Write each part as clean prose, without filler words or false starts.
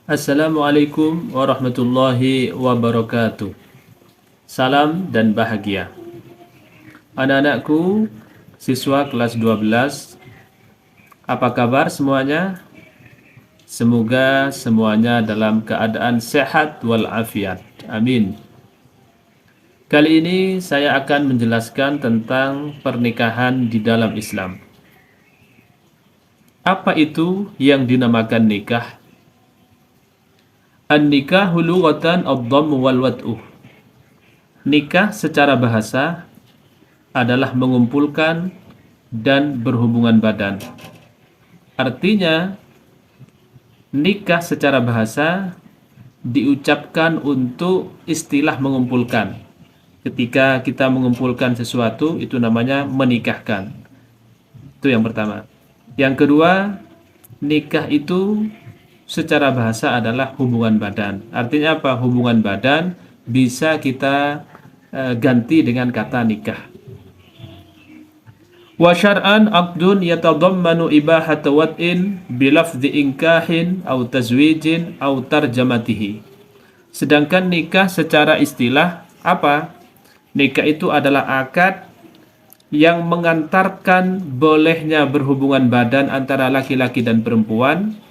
Assalamualaikum warahmatullahi wabarakatuh. Salam dan bahagia. Anak-anakku, siswa kelas 12, apa kabar semuanya? Semoga semuanya dalam keadaan sehat walafiat. Amin. Kali ini saya akan menjelaskan tentang pernikahan di dalam Islam. Apa itu yang dinamakan nikah? An-nikahu lughatan ad-dhamm wal wad'u. Nikah secara bahasa adalah mengumpulkan dan berhubungan badan. Artinya, nikah secara bahasa diucapkan untuk istilah mengumpulkan. Ketika kita mengumpulkan sesuatu, itu namanya menikahkan. Itu yang pertama. Yang kedua, nikah itu secara bahasa adalah hubungan badan. Artinya apa? Hubungan badan bisa kita ganti dengan kata nikah. Wa syar'an aqdun yatadammanu ibahata wad'in bilafdhi inkahin aw tazwijin aw tarjamatihi. Sedangkan nikah secara istilah apa? Nikah itu adalah akad yang mengantarkan bolehnya berhubungan badan antara laki-laki dan perempuan.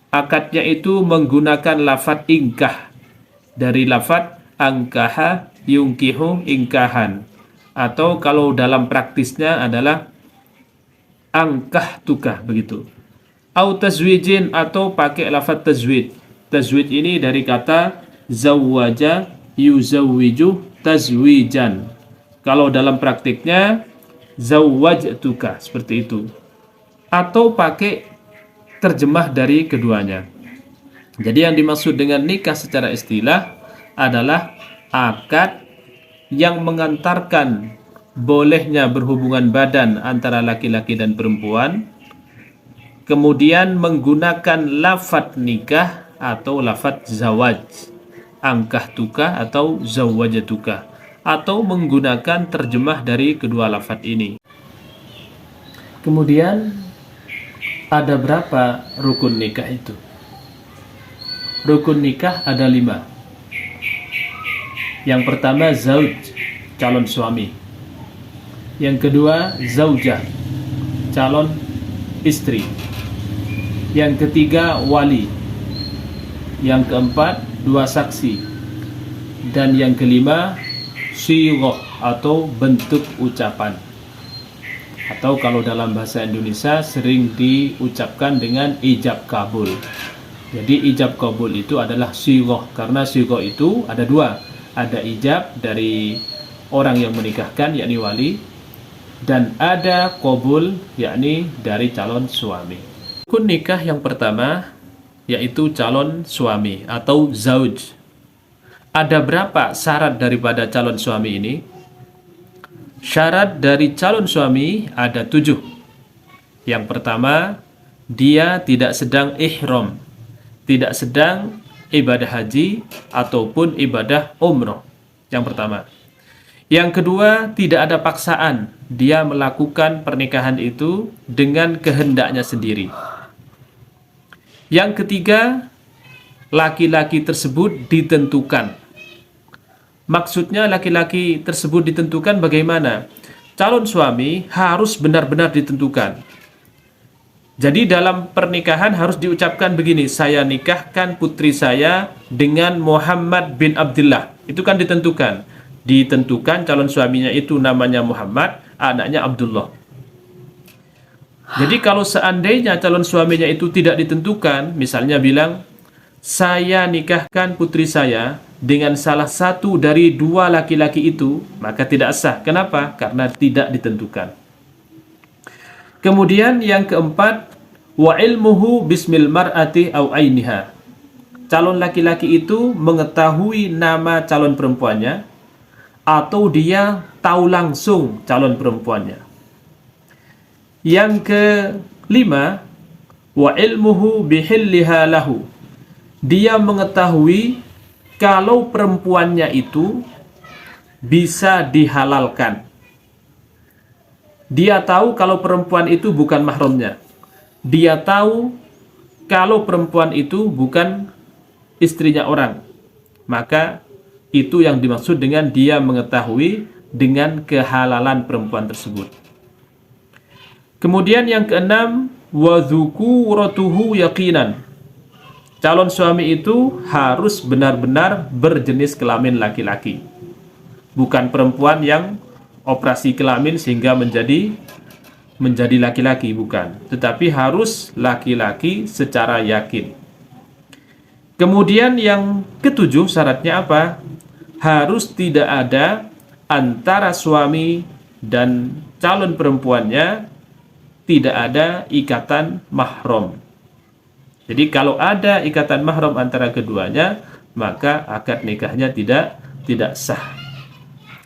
Akadnya itu menggunakan lafadz ingkah dari lafadz angkaha yungkihu ingkahan, atau kalau dalam praktisnya adalah angkah tukah begitu. Au tazwijin, atau pakai lafadz tazwid. Tazwid ini dari kata zawwaja yuzawwiju tazwijan. Kalau dalam praktiknya zawwajtuka, seperti itu. Atau pakai terjemah dari keduanya. Jadi yang dimaksud dengan nikah secara istilah adalah akad yang mengantarkan bolehnya berhubungan badan antara laki-laki dan perempuan, kemudian menggunakan lafadz nikah atau lafadz zawaj, angkah tuka atau zawajatuka, atau menggunakan terjemah dari kedua lafadz ini. Kemudian ada berapa rukun nikah itu? Rukun nikah ada 5. Yang pertama zauj, calon suami. Yang kedua zaujah, calon istri. Yang ketiga wali. Yang keempat 2 saksi. Dan yang kelima sighah atau bentuk ucapan. Atau kalau dalam bahasa Indonesia sering diucapkan dengan ijab kabul. Jadi ijab kabul itu adalah sighah, karena sighah itu ada 2. Ada ijab dari orang yang menikahkan, yakni wali, dan ada kabul, yakni dari calon suami. Rukun nikah yang pertama yaitu calon suami atau zauj. Ada berapa syarat daripada calon suami ini? Syarat dari calon suami ada 7. Yang pertama, dia tidak sedang ihram, tidak sedang ibadah haji ataupun ibadah umroh. Yang pertama. Yang kedua, tidak ada paksaan. Dia melakukan pernikahan itu dengan kehendaknya sendiri. Yang ketiga, laki-laki tersebut ditentukan. Maksudnya laki-laki tersebut ditentukan bagaimana? Calon suami harus benar-benar ditentukan. Jadi dalam pernikahan harus diucapkan begini, saya nikahkan putri saya dengan Muhammad bin Abdullah. Itu kan ditentukan. Ditentukan calon suaminya itu namanya Muhammad, anaknya Abdullah. Jadi kalau seandainya calon suaminya itu tidak ditentukan, misalnya bilang, saya nikahkan putri saya dengan salah satu dari 2 laki-laki itu, maka tidak sah. Kenapa? Karena tidak ditentukan. Kemudian yang keempat, wa ilmuhu bismil mar'ati au ainiha. Calon laki-laki itu mengetahui nama calon perempuannya atau dia tahu langsung calon perempuannya. Yang kelima, wa ilmuhu bihilliha lahu. Dia mengetahui kalau perempuannya itu bisa dihalalkan. Dia tahu kalau perempuan itu bukan mahramnya. Dia tahu kalau perempuan itu bukan istrinya orang, maka itu yang dimaksud dengan dia mengetahui dengan kehalalan perempuan tersebut. Kemudian yang keenam, wa dzukuratuhu yaqinan. Calon suami itu harus benar-benar berjenis kelamin laki-laki, bukan perempuan yang operasi kelamin sehingga menjadi laki-laki, bukan, tetapi harus laki-laki secara yakin. Kemudian yang ketujuh, syaratnya apa? Harus tidak ada antara suami dan calon perempuannya, tidak ada ikatan mahram. Jadi kalau ada ikatan mahram antara keduanya, maka akad nikahnya tidak sah.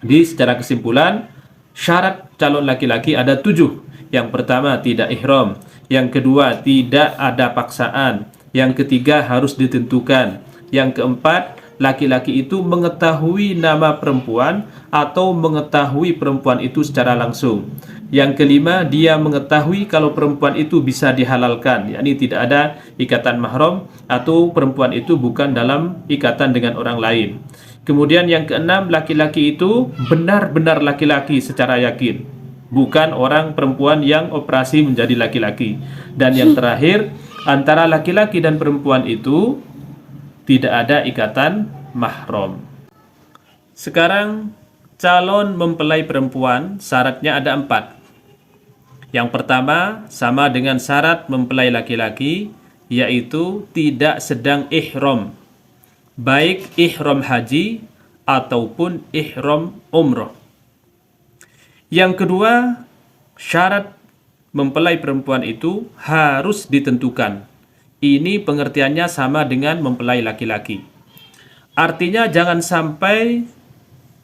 Jadi secara kesimpulan, syarat calon laki-laki ada 7. Yang pertama, tidak ihram. Yang kedua, tidak ada paksaan. Yang ketiga, harus ditentukan. Yang keempat, laki-laki itu mengetahui nama perempuan atau mengetahui perempuan itu secara langsung. Yang kelima, dia mengetahui kalau perempuan itu bisa dihalalkan, yakni tidak ada ikatan mahram atau perempuan itu bukan dalam ikatan dengan orang lain. Kemudian yang keenam, laki-laki itu benar-benar laki-laki secara yakin, bukan orang perempuan yang operasi menjadi laki-laki. Dan yang terakhir, antara laki-laki dan perempuan itu tidak ada ikatan mahram. Sekarang calon mempelai perempuan syaratnya ada 4. Yang pertama sama dengan syarat mempelai laki-laki, yaitu tidak sedang ihram, baik ihram haji ataupun ihram umroh. Yang kedua, syarat mempelai perempuan itu harus ditentukan. Ini pengertiannya sama dengan mempelai laki-laki. Artinya jangan sampai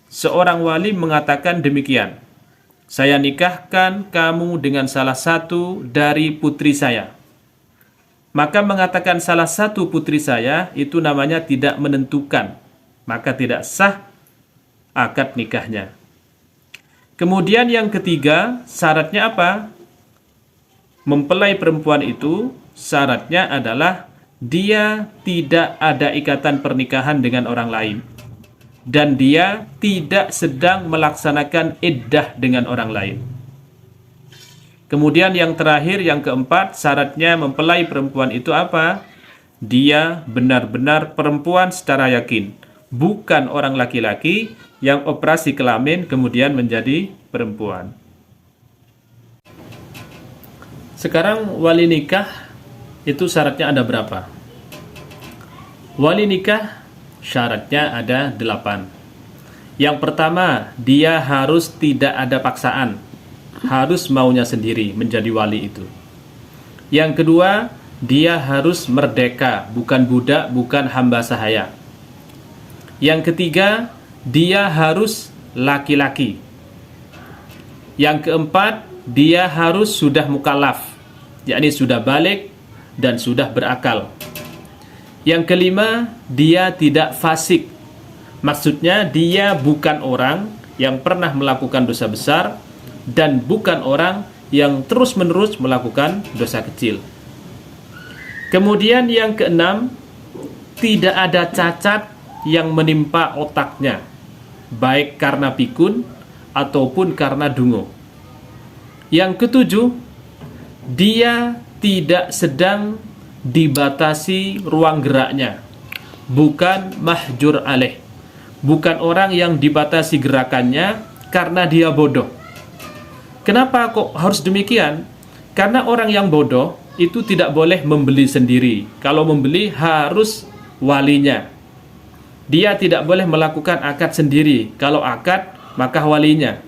seorang wali mengatakan demikian, saya nikahkan kamu dengan salah satu dari putri saya. Maka mengatakan salah satu putri saya itu namanya tidak menentukan, maka tidak sah akad nikahnya. Kemudian yang ketiga, syaratnya apa? Mempelai perempuan itu syaratnya adalah dia tidak ada ikatan pernikahan dengan orang lain, dan dia tidak sedang melaksanakan iddah dengan orang lain. Kemudian yang terakhir, yang keempat, syaratnya mempelai perempuan itu apa? Dia benar-benar perempuan secara yakin, bukan orang laki-laki yang operasi kelamin kemudian menjadi perempuan. Sekarang wali nikah itu syaratnya ada berapa? Wali nikah syaratnya ada 8. Yang pertama, dia harus tidak ada paksaan, harus maunya sendiri menjadi wali itu. Yang kedua, dia harus merdeka, bukan budak, bukan hamba sahaya. Yang ketiga, dia harus laki-laki. Yang keempat, dia harus sudah mukallaf, yakni sudah balik dan sudah berakal. Yang kelima, dia tidak fasik. Maksudnya dia bukan orang yang pernah melakukan dosa besar dan bukan orang yang terus-menerus melakukan dosa kecil. Kemudian yang keenam, tidak ada cacat yang menimpa otaknya, baik karena pikun ataupun karena dungo. Yang ketujuh, dia tidak sedang dibatasi ruang geraknya, bukan mahjur alaih, bukan orang yang dibatasi gerakannya karena dia bodoh. Kenapa kok harus demikian? Karena orang yang bodoh itu tidak boleh membeli sendiri. Kalau membeli harus walinya. Dia tidak boleh melakukan akad sendiri. Kalau akad, maka walinya.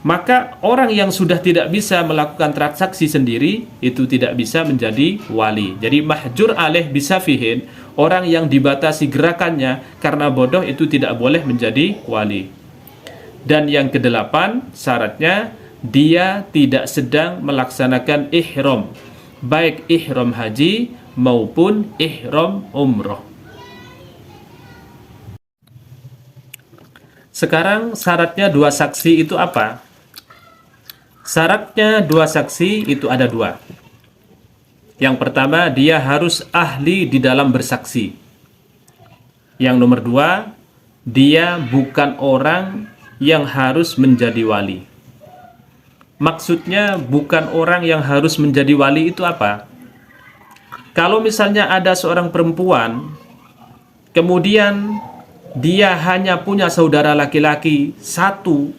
Maka orang yang sudah tidak bisa melakukan transaksi sendiri itu tidak bisa menjadi wali. Jadi mahjur alaih bisafihin, orang yang dibatasi gerakannya karena bodoh itu tidak boleh menjadi wali. Dan yang kedelapan, syaratnya dia tidak sedang melaksanakan ihram, baik ihram haji maupun ihram umroh. Sekarang syaratnya 2 saksi itu apa? Syaratnya 2 saksi itu ada 2. Yang pertama, dia harus ahli di dalam bersaksi. Yang nomor dua, dia bukan orang yang harus menjadi wali. Maksudnya bukan orang yang harus menjadi wali itu apa? Kalau misalnya ada seorang perempuan, kemudian dia hanya punya saudara laki-laki satu,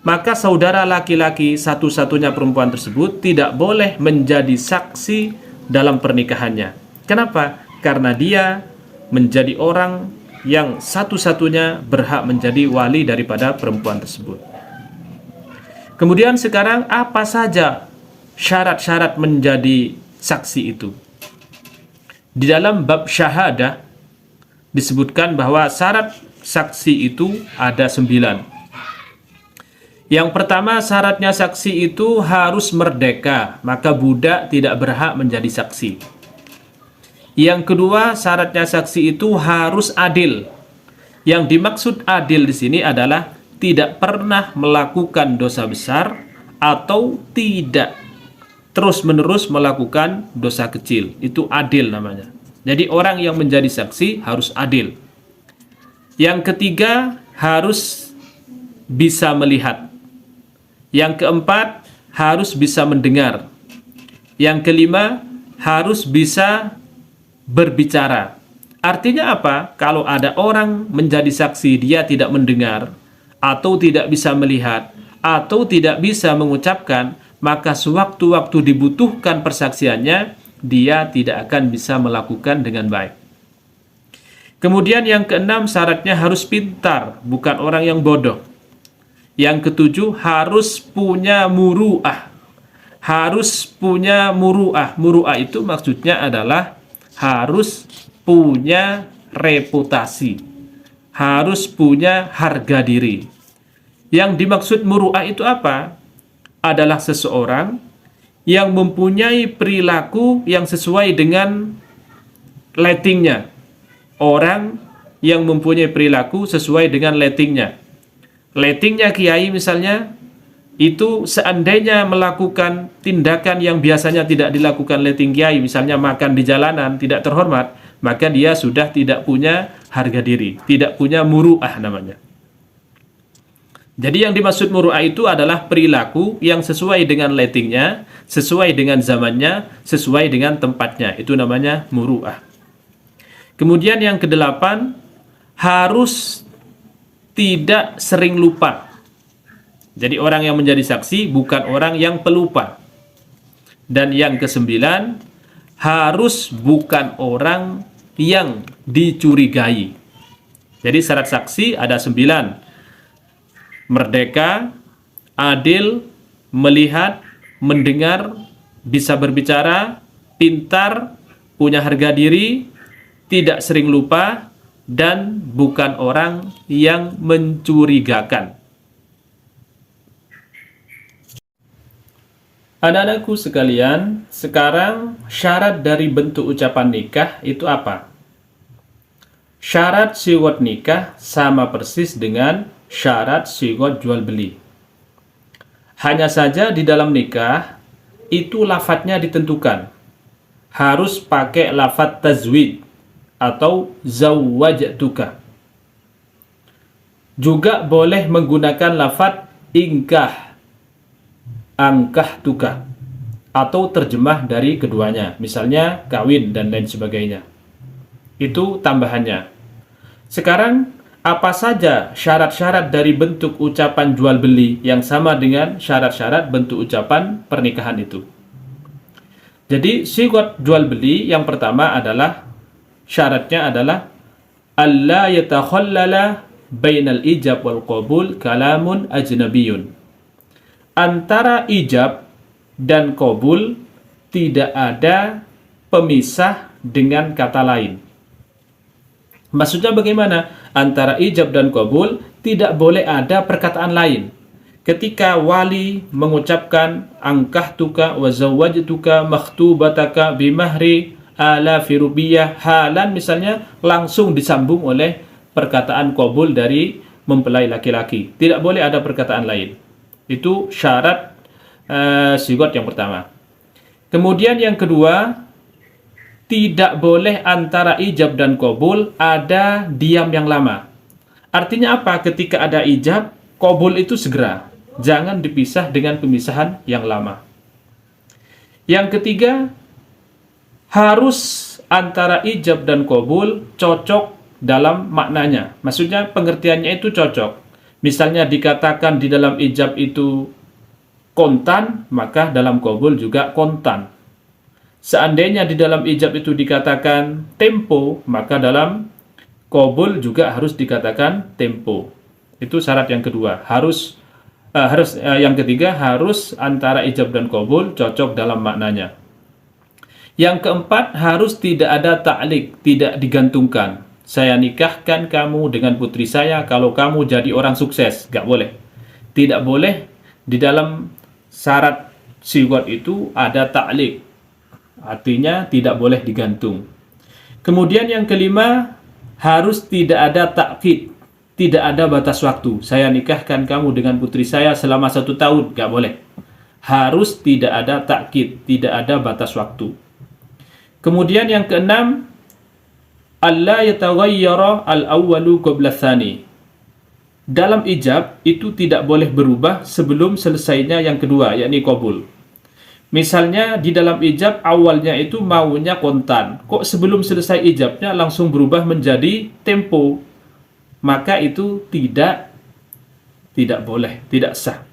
maka saudara laki-laki satu-satunya perempuan tersebut tidak boleh menjadi saksi dalam pernikahannya. Kenapa? Karena dia menjadi orang yang satu-satunya berhak menjadi wali daripada perempuan tersebut. Kemudian sekarang apa saja syarat-syarat menjadi saksi itu? Di dalam bab syahadah disebutkan bahwa syarat saksi itu ada 9. Yang pertama, syaratnya saksi itu harus merdeka, maka budak tidak berhak menjadi saksi. Yang kedua, syaratnya saksi itu harus adil. Yang dimaksud adil di sini adalah tidak pernah melakukan dosa besar atau tidak terus-menerus melakukan dosa kecil. Itu adil namanya. Jadi orang yang menjadi saksi harus adil. Yang ketiga, harus bisa melihat. Yang keempat, harus bisa mendengar. Yang kelima, harus bisa berbicara. Artinya apa? Kalau ada orang menjadi saksi, dia tidak mendengar, atau tidak bisa melihat, atau tidak bisa mengucapkan, maka sewaktu-waktu dibutuhkan persaksiannya, dia tidak akan bisa melakukan dengan baik. Kemudian yang keenam, syaratnya harus pintar, bukan orang yang bodoh. Yang ketujuh, harus punya muru'ah. Harus punya muru'ah. Muru'ah itu maksudnya adalah harus punya reputasi, harus punya harga diri. Yang dimaksud muru'ah itu apa? Adalah seseorang yang mempunyai perilaku yang sesuai dengan ratingnya. Orang yang mempunyai perilaku sesuai dengan ratingnya. Ratingnya kiai misalnya, itu seandainya melakukan tindakan yang biasanya tidak dilakukan rating kiai, misalnya makan di jalanan, tidak terhormat, maka dia sudah tidak punya harga diri, tidak punya muru'ah namanya. Jadi yang dimaksud muru'ah itu adalah perilaku yang sesuai dengan ratingnya, sesuai dengan zamannya, sesuai dengan tempatnya. Itu namanya muru'ah. Kemudian yang kedelapan, harus tidak sering lupa. Jadi orang yang menjadi saksi bukan orang yang pelupa. Dan yang kesembilan, harus bukan orang yang dicurigai. Jadi syarat saksi ada 9. Merdeka, adil, melihat, mendengar, bisa berbicara, pintar, punya harga diri, tidak sering lupa, dan bukan orang yang mencurigakan. Anak-anakku sekalian, sekarang syarat dari bentuk ucapan nikah itu apa? Syarat siwat nikah sama persis dengan syarat siwat jual beli. Hanya saja di dalam nikah itu lafadznya ditentukan. Harus pakai lafadz tazwid atau zawwajtuka. Juga boleh menggunakan lafadz ingkah, angkahtuka, atau terjemah dari keduanya, misalnya kawin dan lain sebagainya. Itu tambahannya. Sekarang, apa saja syarat-syarat dari bentuk ucapan jual beli yang sama dengan syarat-syarat bentuk ucapan pernikahan itu? Jadi, sigat jual beli yang pertama adalah syaratnya adalah alla yatakhallala bainal ijab wal qabul kalamun ajnabiyun. Antara ijab dan qabul tidak ada pemisah dengan kata lain. Maksudnya bagaimana? Antara ijab dan qabul tidak boleh ada perkataan lain. Ketika wali mengucapkan angkahtuka wa zawwajtuka makhtubataka bimahri alafi rupiah halan misalnya, langsung disambung oleh perkataan qabul dari mempelai laki-laki. Tidak boleh ada perkataan lain. Itu syarat sigot yang pertama. Kemudian yang kedua, tidak boleh antara ijab dan qabul ada diam yang lama. Artinya apa? Ketika ada ijab, qabul itu segera. Jangan dipisah dengan pemisahan yang lama. Yang ketiga, harus antara ijab dan qabul cocok dalam maknanya. Maksudnya pengertiannya itu cocok. Misalnya dikatakan di dalam ijab itu kontan, maka dalam qabul juga kontan. Seandainya di dalam ijab itu dikatakan tempo, maka dalam qabul juga harus dikatakan tempo. Itu syarat yang kedua. Yang ketiga, harus antara ijab dan qabul cocok dalam maknanya. Yang keempat, harus tidak ada ta'liq, tidak digantungkan. Saya nikahkan kamu dengan putri saya kalau kamu jadi orang sukses. Gak boleh. Tidak boleh di dalam syarat siwat itu ada ta'liq. Artinya tidak boleh digantung. Kemudian yang kelima, harus tidak ada ta'qid, tidak ada batas waktu. Saya nikahkan kamu dengan putri saya selama 1 tahun, gak boleh. Harus tidak ada ta'qid, tidak ada batas waktu. Kemudian yang keenam, alla yataghayyara al-awwalu qabla tsani. Dalam ijab itu tidak boleh berubah sebelum selesainya yang kedua, yakni qabul. Misalnya di dalam ijab awalnya itu maunya kontan, kok sebelum selesai ijabnya langsung berubah menjadi tempo, maka itu tidak boleh, tidak sah.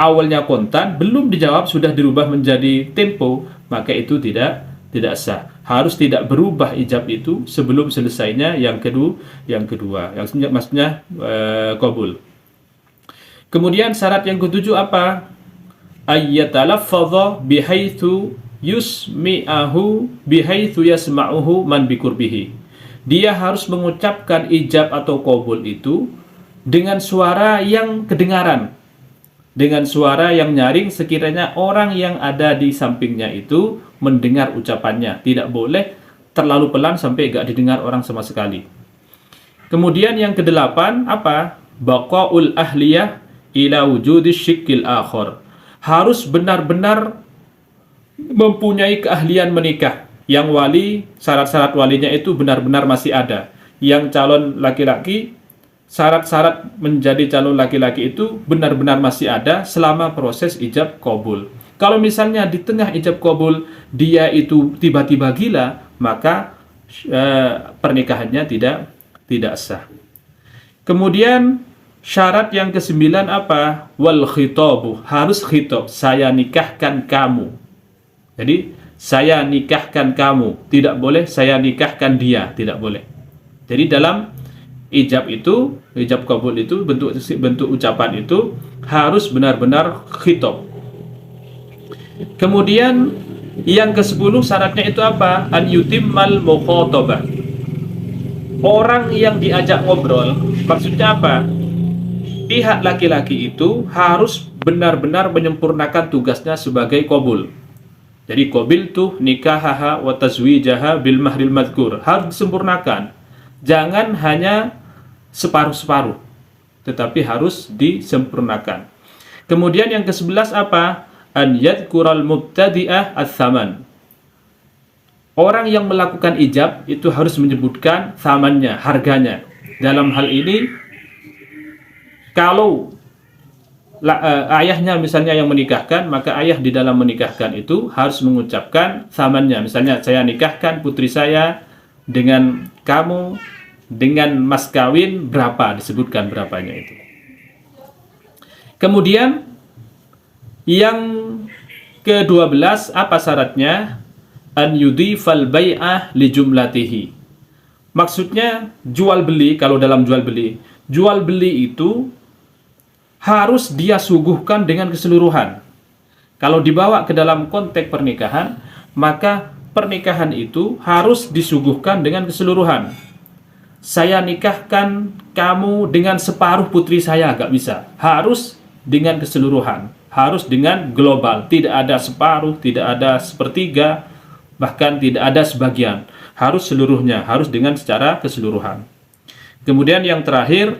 Awalnya kontan, belum dijawab sudah dirubah menjadi tempo, maka itu tidak sah. Harus tidak berubah ijab itu sebelum selesainya yang kedua. Yang maksudnya qabul. Kemudian syarat yang ketujuh apa? Ayyatalaffadha bihaitsu yusmi'ahu bihaitsu yasma'uhu man biqurbihi. Dia harus mengucapkan ijab atau qabul itu dengan suara yang kedengaran, dengan suara yang nyaring sekiranya orang yang ada di sampingnya itu mendengar ucapannya. Tidak boleh terlalu pelan sampai gak didengar orang sama sekali. Kemudian yang kedelapan apa? Baqaul ahliyah ila wujudi syikil akhir. Harus benar-benar mempunyai keahlian menikah. Yang wali, syarat-syarat walinya itu benar-benar masih ada. Yang calon laki-laki, syarat-syarat menjadi calon laki-laki itu benar-benar masih ada selama proses ijab qabul. Kalau misalnya di tengah ijab qabul dia itu tiba-tiba gila, maka pernikahannya tidak sah. Kemudian syarat yang kesembilan apa? Wal khitabu, harus khitab. Saya nikahkan kamu. Jadi saya nikahkan kamu, tidak boleh saya nikahkan dia, tidak boleh. Jadi dalam ijab itu, ijab qabul itu bentuk ucapan itu harus benar-benar khitab. Kemudian yang ke-10 syaratnya itu apa? An yutimmal mukhatabah. Orang yang diajak ngobrol, maksudnya apa? Pihak laki-laki itu harus benar-benar menyempurnakan tugasnya sebagai qabul. Jadi qabiltu nikahaha wa tazwijaha bil mahril madhkur. Harus disempurnakan. Jangan hanya separuh-separuh, tetapi harus disempurnakan. Kemudian yang ke-11 apa? An yadhkural mubtadi'ah ats-tsaman. Orang yang melakukan ijab itu harus menyebutkan tsamannya, harganya. Dalam hal ini kalau ayahnya misalnya yang menikahkan, maka ayah di dalam menikahkan itu harus mengucapkan tsamannya. Misalnya saya nikahkan putri saya dengan kamu dengan mas kawin berapa, disebutkan berapanya itu. Kemudian yang ke-12 apa syaratnya? An yudhifal bai'ah li jumlatihi. Maksudnya jual beli, kalau dalam jual beli itu harus dia suguhkan dengan keseluruhan. Kalau dibawa ke dalam konteks pernikahan, maka pernikahan itu harus disuguhkan dengan keseluruhan. Saya nikahkan kamu dengan separuh putri saya, gak bisa. Harus dengan keseluruhan, harus dengan global. Tidak ada separuh, tidak ada sepertiga, bahkan tidak ada sebagian. Harus seluruhnya, harus dengan secara keseluruhan. Kemudian yang terakhir,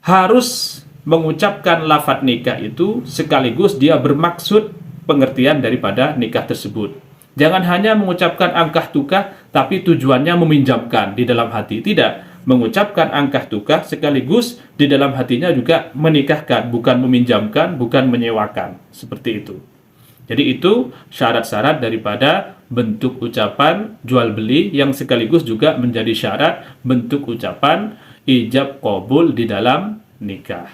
harus mengucapkan lafadz nikah itu sekaligus dia bermaksud pengertian daripada nikah tersebut. Jangan hanya mengucapkan angkah tukah, tapi tujuannya meminjamkan di dalam hati. Tidak, mengucapkan angkah tukah sekaligus di dalam hatinya juga menikahkan, bukan meminjamkan, bukan menyewakan. Seperti itu. Jadi itu syarat-syarat daripada bentuk ucapan jual beli yang sekaligus juga menjadi syarat bentuk ucapan ijab qabul di dalam nikah.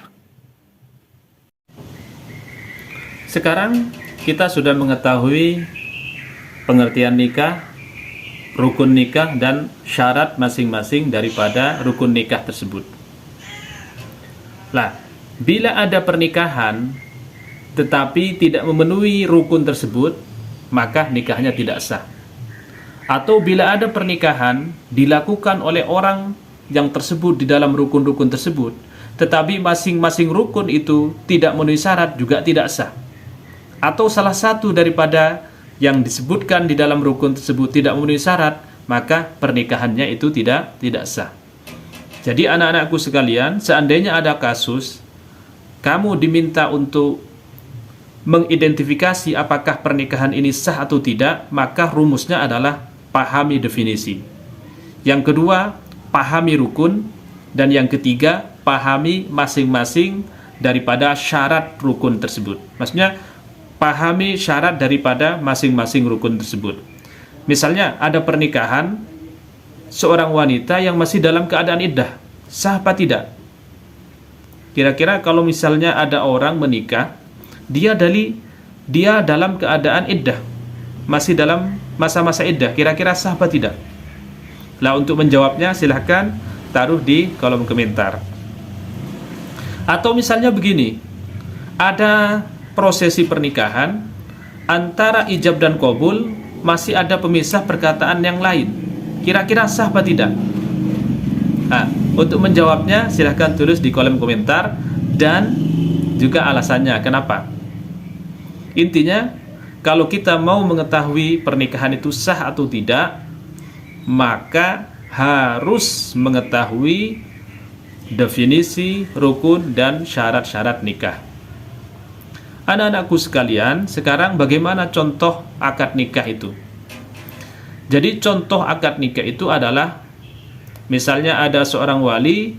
Sekarang kita sudah mengetahui pengertian nikah, rukun nikah, dan syarat masing-masing daripada rukun nikah tersebut. Lah, bila ada pernikahan tetapi tidak memenuhi rukun tersebut, maka nikahnya tidak sah. Atau bila ada pernikahan dilakukan oleh orang yang tersebut di dalam rukun-rukun tersebut, tetapi masing-masing rukun itu tidak memenuhi syarat, juga tidak sah. Atau salah satu daripada yang disebutkan di dalam rukun tersebut tidak memenuhi syarat, maka pernikahannya itu tidak sah. Jadi anak-anakku sekalian, seandainya ada kasus kamu diminta untuk mengidentifikasi apakah pernikahan ini sah atau tidak, maka rumusnya adalah pahami definisi. Yang kedua, pahami rukun, dan yang ketiga, pahami masing-masing daripada syarat rukun tersebut. Maksudnya pahami syarat daripada masing-masing rukun tersebut. Misalnya ada pernikahan seorang wanita yang masih dalam keadaan iddah, sah apa tidak? Kira-kira kalau misalnya ada orang menikah, dia dalam keadaan iddah, masih dalam masa-masa iddah, kira-kira sah apa tidak? Lah, untuk menjawabnya silahkan taruh di kolom komentar. Atau misalnya begini, ada prosesi pernikahan antara ijab dan qabul, masih ada pemisah perkataan yang lain, kira-kira sah apa tidak? Nah, untuk menjawabnya silahkan tulis di kolom komentar dan juga alasannya kenapa. Intinya, kalau kita mau mengetahui pernikahan itu sah atau tidak, maka harus mengetahui definisi, rukun, dan syarat-syarat nikah. Anak-anakku sekalian, sekarang bagaimana contoh akad nikah itu? Jadi contoh akad nikah itu adalah, misalnya ada seorang wali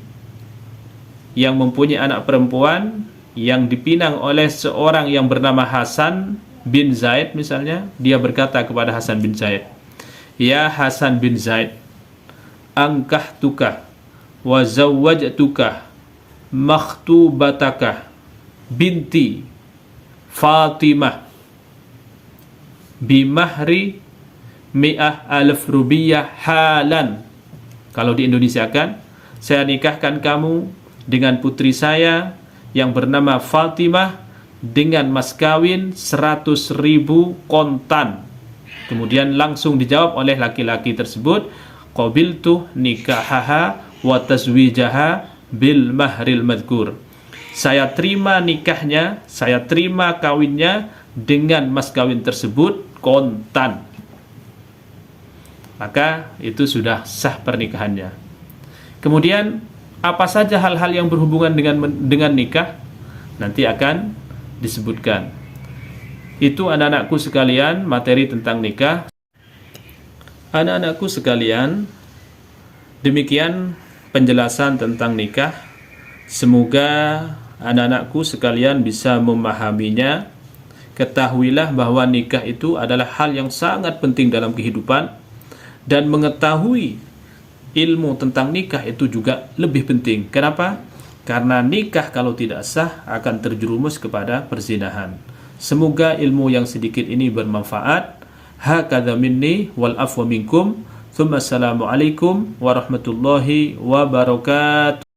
yang mempunyai anak perempuan yang dipinang oleh seorang yang bernama Hasan bin Zaid. Misalnya dia berkata kepada Hasan bin Zaid, "Ya Hasan bin Zaid, ankahtuka wa zawwajtuka makhtubataka binti Fatimah bimahri mi'ah alif rubiyah halan." Kalau di Indonesia kan, saya nikahkan kamu dengan putri saya yang bernama Fatimah dengan mas kawin 100.000 kontan. Kemudian langsung dijawab oleh laki-laki tersebut, qabiltu nikahaha wa tazwijaha bil mahril madhkur. Saya terima nikahnya, saya terima kawinnya dengan mas kawin tersebut kontan. Maka itu sudah sah pernikahannya. Kemudian apa saja hal-hal yang berhubungan dengan nikah nanti akan disebutkan. Itu anak-anakku sekalian, materi tentang nikah. Anak-anakku sekalian, demikian penjelasan tentang nikah. Semoga anak-anakku sekalian bisa memahaminya. Ketahuilah bahwa nikah itu adalah hal yang sangat penting dalam kehidupan, dan mengetahui ilmu tentang nikah itu juga lebih penting. Kenapa? Karena nikah kalau tidak sah akan terjerumus kepada perzinahan. Semoga ilmu yang sedikit ini bermanfaat. Hakadha minni wal afwa minkum. Tsumma assalamualaikum warahmatullahi wabarakatuh.